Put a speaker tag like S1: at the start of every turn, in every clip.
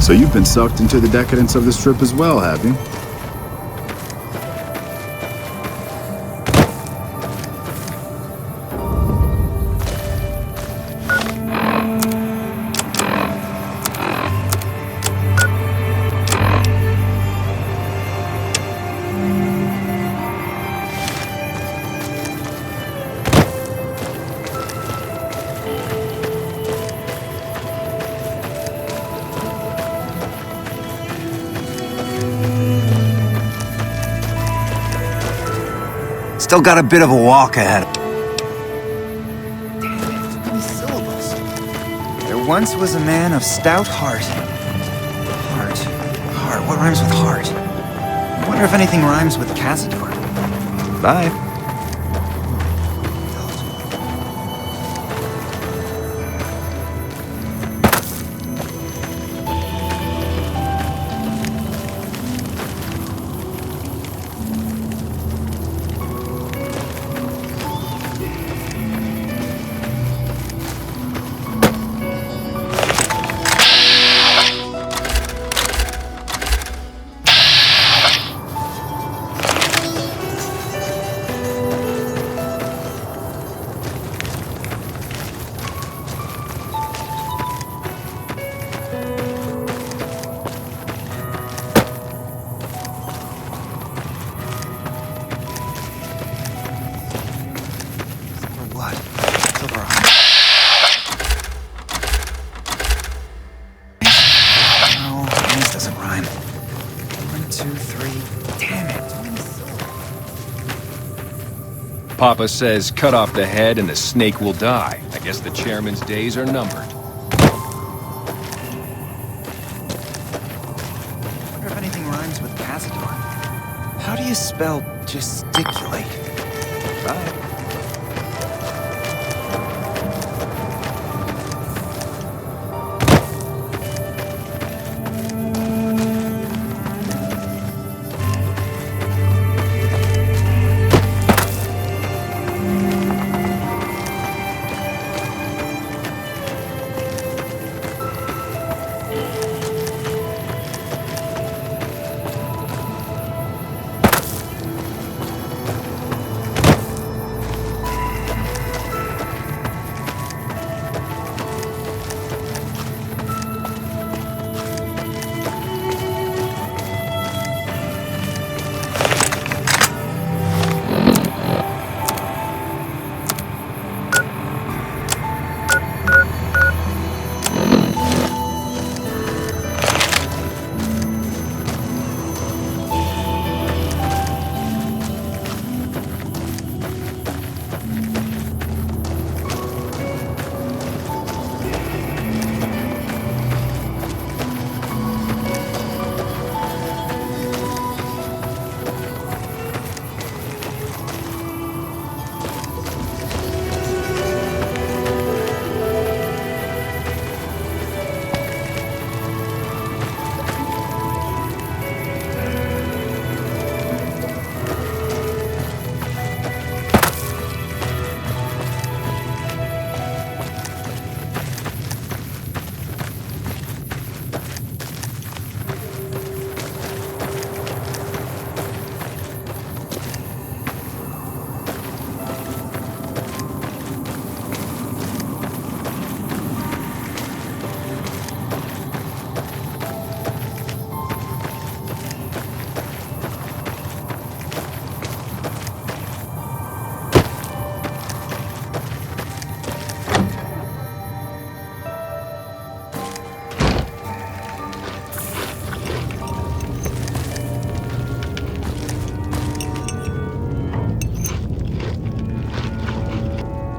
S1: So you've been sucked into the decadence of the Strip as well, have you?
S2: Still got a bit of a walk ahead.
S3: Damn it, too many syllables. There once was a man of stout heart. Heart. What rhymes with heart? I wonder if anything rhymes with Cazador. Bye.
S4: Papa says cut off the head and the snake will die. I guess the chairman's days are numbered.
S3: I wonder if anything rhymes with Cazador. How do you spell gesticulate? Bye.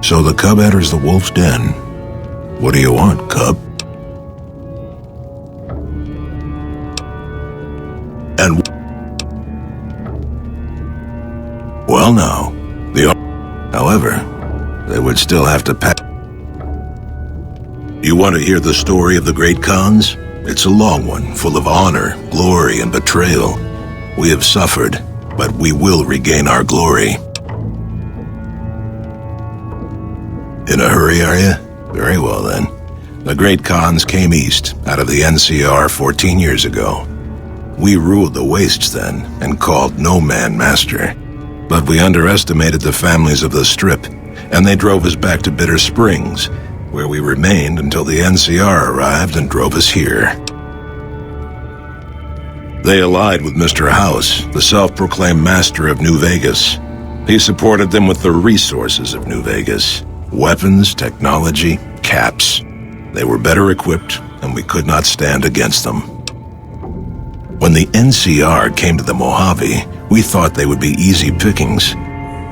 S5: So the cub enters the wolf's den. What do you want, cub? And well, now, however, they would still have to pass. You want to hear the story of the great Khans? It's a long one, full of honor, glory, and betrayal. We have suffered, but we will regain our glory. In a hurry, are you? Very well, then. The Great Khans came east out of the NCR 14 years ago. We ruled the wastes then and called no man master. But we underestimated the families of the Strip, and they drove us back to Bitter Springs, where we remained until the NCR arrived and drove us here. They allied with Mr. House, the self-proclaimed master of New Vegas. He supported them with the resources of New Vegas. Weapons, technology, caps. They were better equipped, and we could not stand against them. When the NCR came to the Mojave, we thought they would be easy pickings.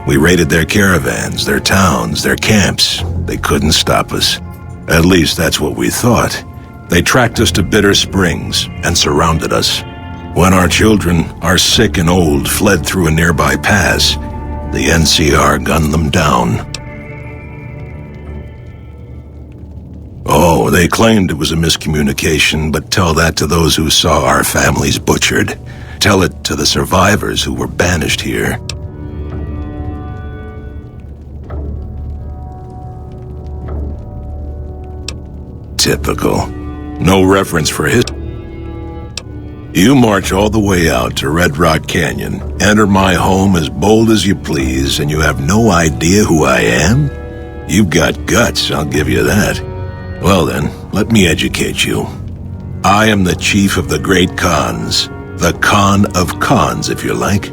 S5: We raided their caravans, their towns, their camps. They couldn't stop us. At least that's what we thought. They tracked us to Bitter Springs and surrounded us. When our children, our sick and old, fled through a nearby pass, the NCR gunned them down. Oh, they claimed it was a miscommunication, but tell that to those who saw our families butchered. Tell it to the survivors who were banished here. Typical. No reference for history. You march all the way out to Red Rock Canyon, enter my home as bold as you please, and you have no idea who I am? You've got guts, I'll give you that. Well then, let me educate you. I am the chief of the Great Khans. The Khan of Khans, if you like.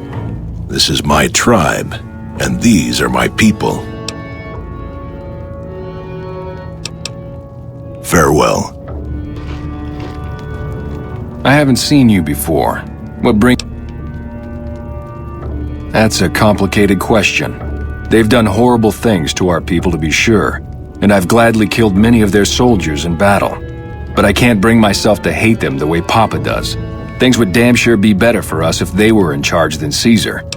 S5: This is my tribe, and these are my people. Farewell.
S4: I haven't seen you before. What brings... That's a complicated question. They've done horrible things to our people, to be sure, and I've gladly killed many of their soldiers in battle. But I can't bring myself to hate them the way Papa does. Things would damn sure be better for us if they were in charge than Caesar.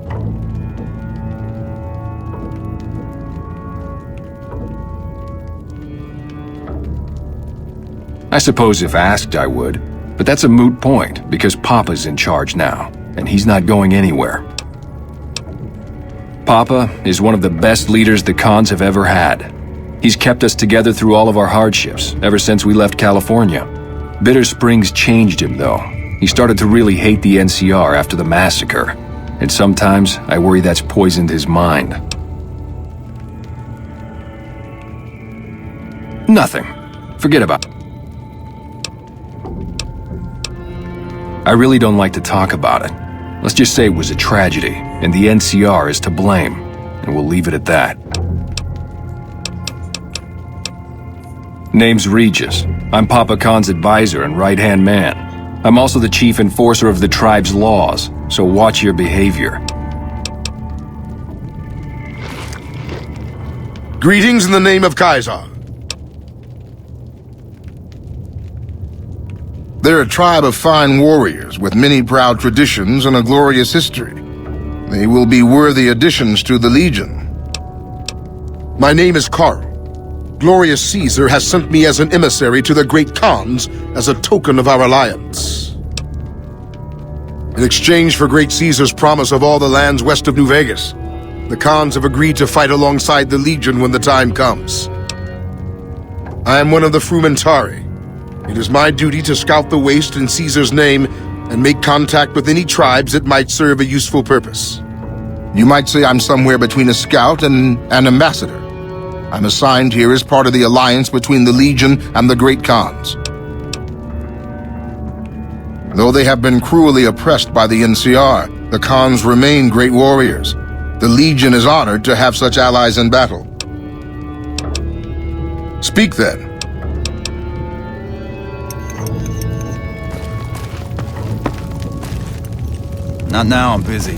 S4: I suppose if asked I would, but that's a moot point because Papa's in charge now, and he's not going anywhere. Papa is one of the best leaders the Khans have ever had. He's kept us together through all of our hardships, ever since we left California. Bitter Springs changed him, though. He started to really hate the NCR after the massacre, and sometimes I worry that's poisoned his mind. Nothing. Forget about it. I really don't like to talk about it. Let's just say it was a tragedy, and the NCR is to blame, and we'll leave it at that. Name's Regis. I'm Papa Khan's advisor and right-hand man. I'm also the chief enforcer of the tribe's laws, so watch your behavior.
S6: Greetings in the name of Kaiser. They're a tribe of fine warriors with many proud traditions and a glorious history. They will be worthy additions to the Legion. My name is Carl. Glorious Caesar has sent me as an emissary to the Great Khans as a token of our alliance. In exchange for Great Caesar's promise of all the lands west of New Vegas, the Khans have agreed to fight alongside the Legion when the time comes. I am one of the Frumentari. It is my duty to scout the waste in Caesar's name and make contact with any tribes that might serve a useful purpose. You might say I'm somewhere between a scout and an ambassador. I'm assigned here as part of the alliance between the Legion and the Great Khans. Though they have been cruelly oppressed by the NCR, the Khans remain great warriors. The Legion is honored to have such allies in battle. Speak then.
S3: Not now, I'm busy.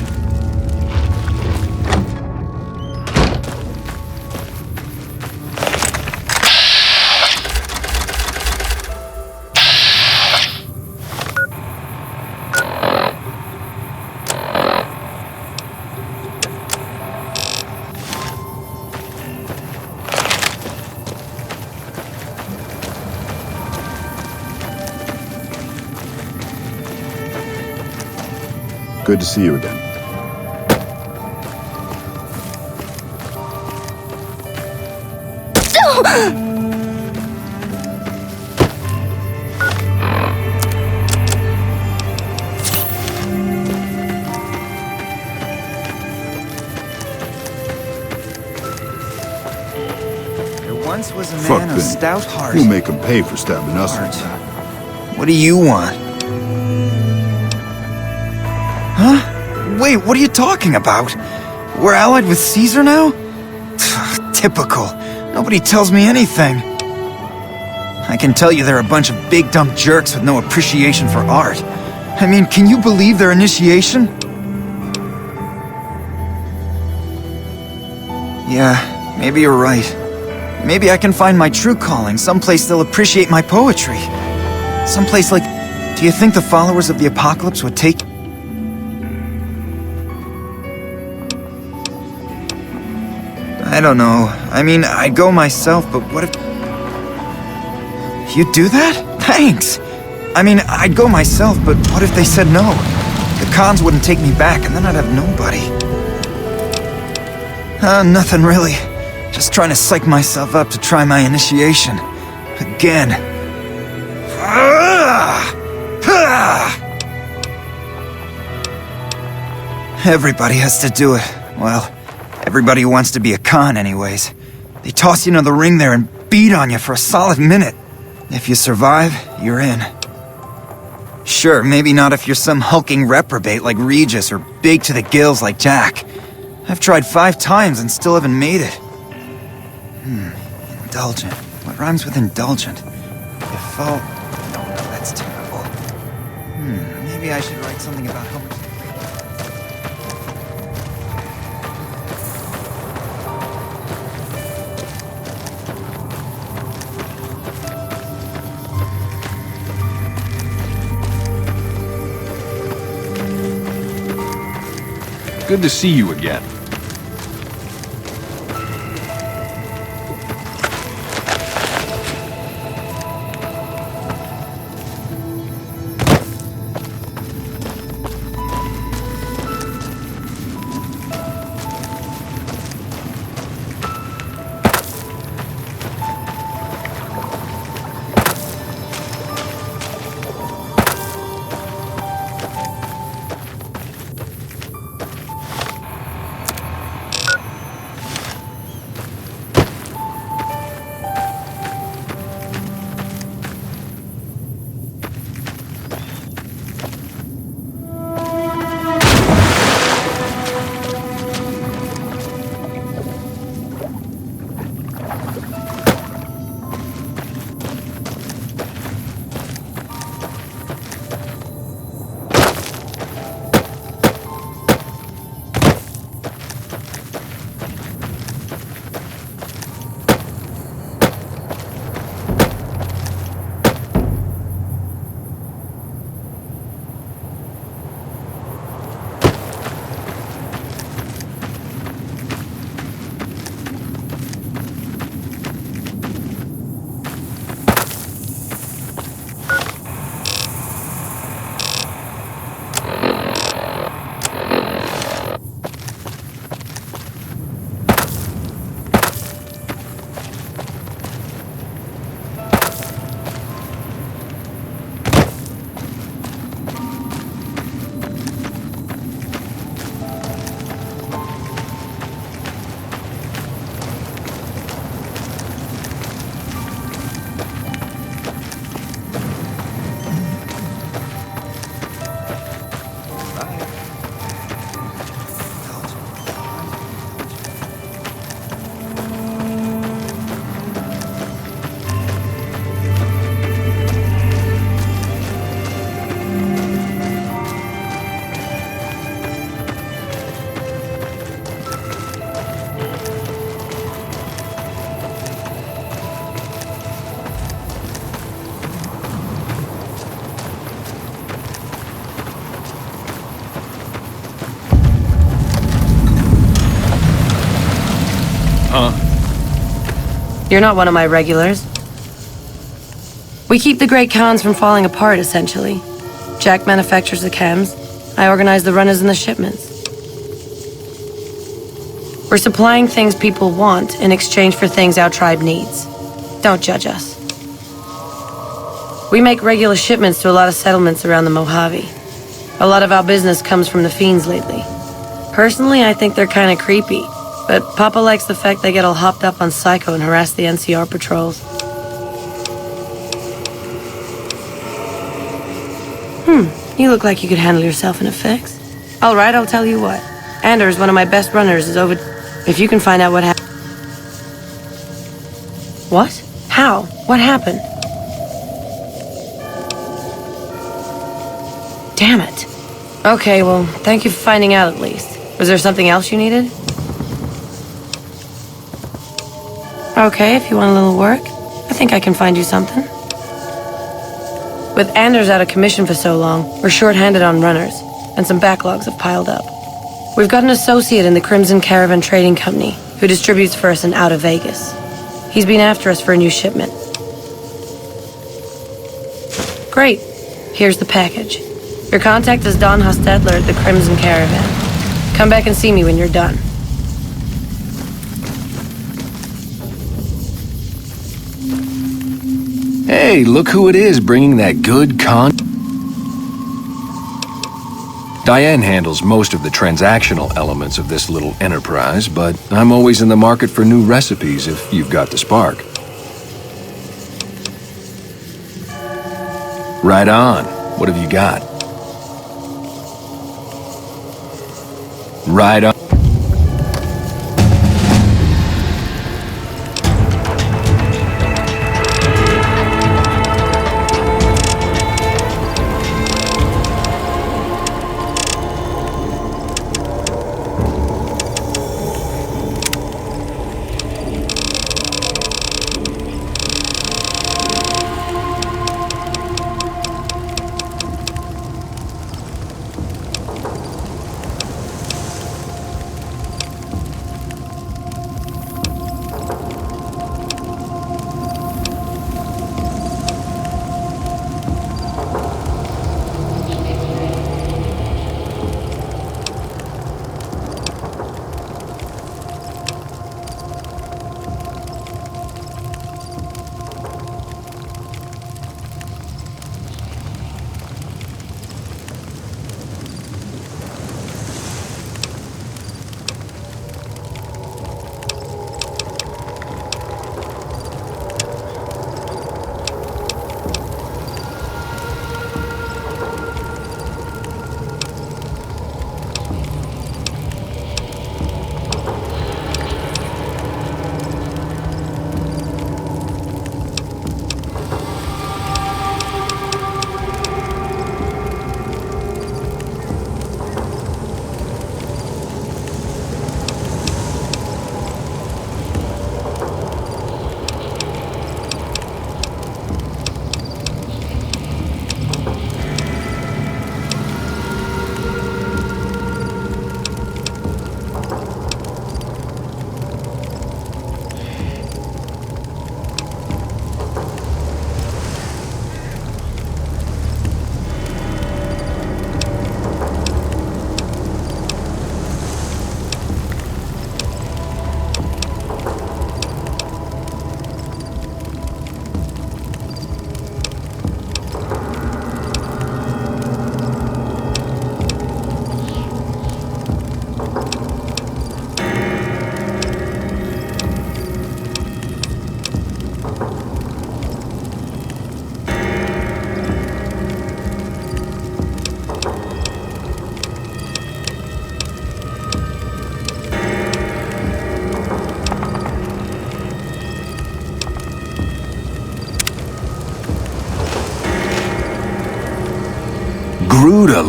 S1: Good to see you again.
S3: once was a
S1: Fuck
S3: man of
S1: Vinny.
S3: stout heart.
S1: We'll make him pay for stabbing us.
S3: What do you want? Huh? Wait, what are you talking about? We're allied with Caesar now? Typical. Nobody tells me anything. I can tell you they're a bunch of big dumb jerks with no appreciation for art. I mean, can you believe their initiation? Yeah, maybe you're right. Maybe I can find my true calling, someplace they'll appreciate my poetry. Someplace like... Do you think the followers of the apocalypse would take... I don't know. I mean, I'd go myself, but what if... You'd do that? Thanks! I mean, I'd go myself, but what if they said no? The cons wouldn't take me back, and then I'd have nobody. Nothing really. Just trying to psych myself up to try my initiation. Again. Everybody has to do it. Well, everybody who wants to be a con anyways. They toss you into the ring there and beat on you for a solid minute. If you survive, you're in. Sure, maybe not if you're some hulking reprobate like Regis or big to the gills like Jack. I've tried 5 times and still haven't made it. Indulgent. What rhymes with indulgent? Default. No, that's terrible. Maybe I should write something about how much...
S4: Good to see you again.
S7: You're not one of my regulars. We keep the great cons from falling apart, essentially. Jack manufactures the chems. I organize the runners and the shipments. We're supplying things people want in exchange for things our tribe needs. Don't judge us. We make regular shipments to a lot of settlements around the Mojave. A lot of our business comes from the fiends lately. Personally, I think they're kinda creepy. but Papa likes the fact they get all hopped up on Psycho and harass the NCR patrols. You look like you could handle yourself in a fix. All right, I'll tell you what. Anders, one of my best runners, is over... If you can find out what happened... What? How? What happened? Damn it. Okay, well, thank you for finding out at least. Was there something else you needed? Okay, if you want a little work, I think I can find you something. With Anders out of commission for so long, we're short-handed on runners, and some backlogs have piled up. We've got an associate in the Crimson Caravan Trading Company who distributes for us in out of Vegas. He's been after us for a new shipment. Great. Here's the package. Your contact is Don Hostetler at the Crimson Caravan. Come back and see me when you're done.
S4: Hey, look who it is bringing that good Diane handles most of the transactional elements of this little enterprise, but I'm always in the market for new recipes if you've got the spark. Right on. What have you got? Right on.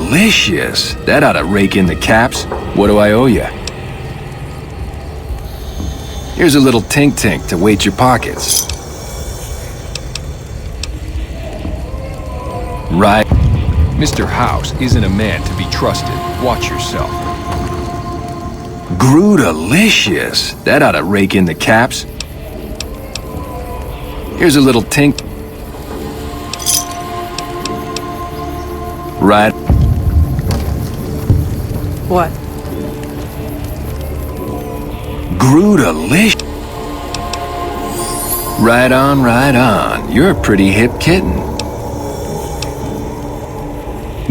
S4: Delicious. That ought to rake in the caps. What do I owe you? Here's a little tink-tink to weight your pockets. Right. Mr. House isn't a man to be trusted. Watch yourself. Delicious. That ought to rake in the caps. Here's a little tink. Right.
S7: What?
S4: Delicious. Right on, right on. You're a pretty hip kitten.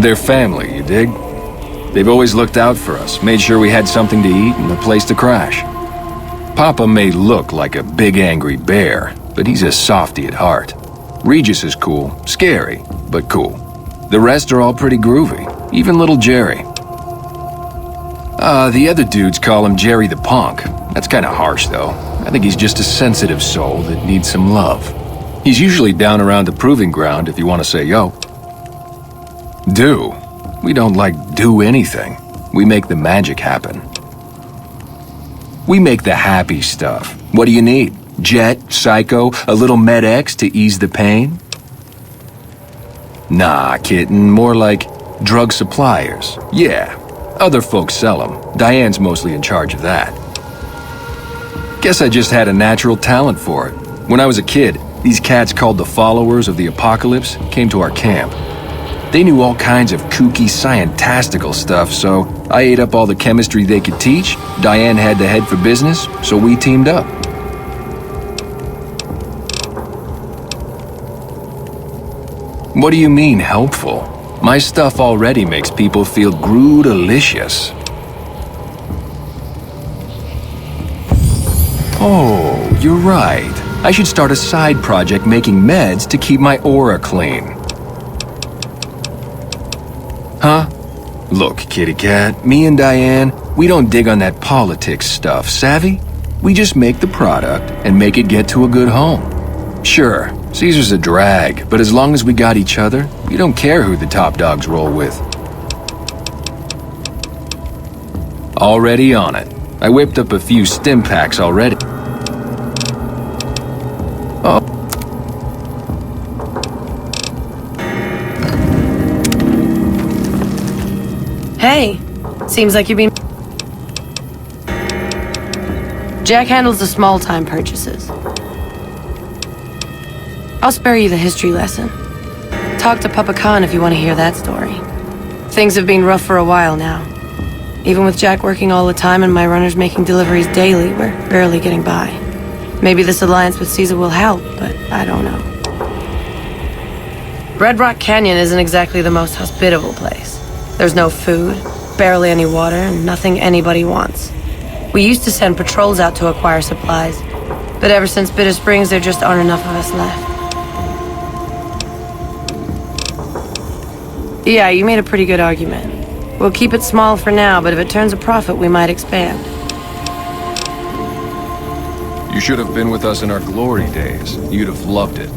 S4: They're family, you dig? They've always looked out for us, made sure we had something to eat and a place to crash. Papa may look like a big angry bear, but he's a softy at heart. Regis is cool, scary, but cool. The rest are all pretty groovy, even little Jerry. The other dudes call him Jerry the Punk. That's kinda harsh, though. I think he's just a sensitive soul that needs some love. He's usually down around the proving ground if you want to say yo. Do? We don't, do anything. We make the magic happen. We make the happy stuff. What do you need? Jet, Psycho, a little Med-X to ease the pain? Nah, kitten, more like drug suppliers. Yeah, other folks sell them. Diane's mostly in charge of that. Guess I just had a natural talent for it. When I was a kid, these cats called the Followers of the Apocalypse came to our camp. They knew all kinds of kooky, scientistical stuff, so I ate up all the chemistry they could teach. Diane had the head for business, so we teamed up. What do you mean, helpful? My stuff already makes people feel groo-delicious. Oh, you're right. I should start a side project making meds to keep my aura clean. Huh? Look, kitty cat, me and Diane, we don't dig on that politics stuff, savvy? We just make the product and make it get to a good home. Sure, Caesar's a drag, but as long as we got each other, we don't care who the top dogs roll with. Already on it. I whipped up a few stim packs already. Oh.
S7: Hey, seems like you've been... Jack handles the small-time purchases. I'll spare you the history lesson. Talk to Papa Khan if you want to hear that story. Things have been rough for a while now. Even with Jack working all the time and my runners making deliveries daily, we're barely getting by. Maybe this alliance with Caesar will help, but I don't know. Red Rock Canyon isn't exactly the most hospitable place. There's no food, barely any water, and nothing anybody wants. We used to send patrols out to acquire supplies, but ever since Bitter Springs, there just aren't enough of us left. Yeah, you made a pretty good argument. We'll keep it small for now, but if it turns a profit, we might expand.
S4: You should have been with us in our glory days. You'd have loved it.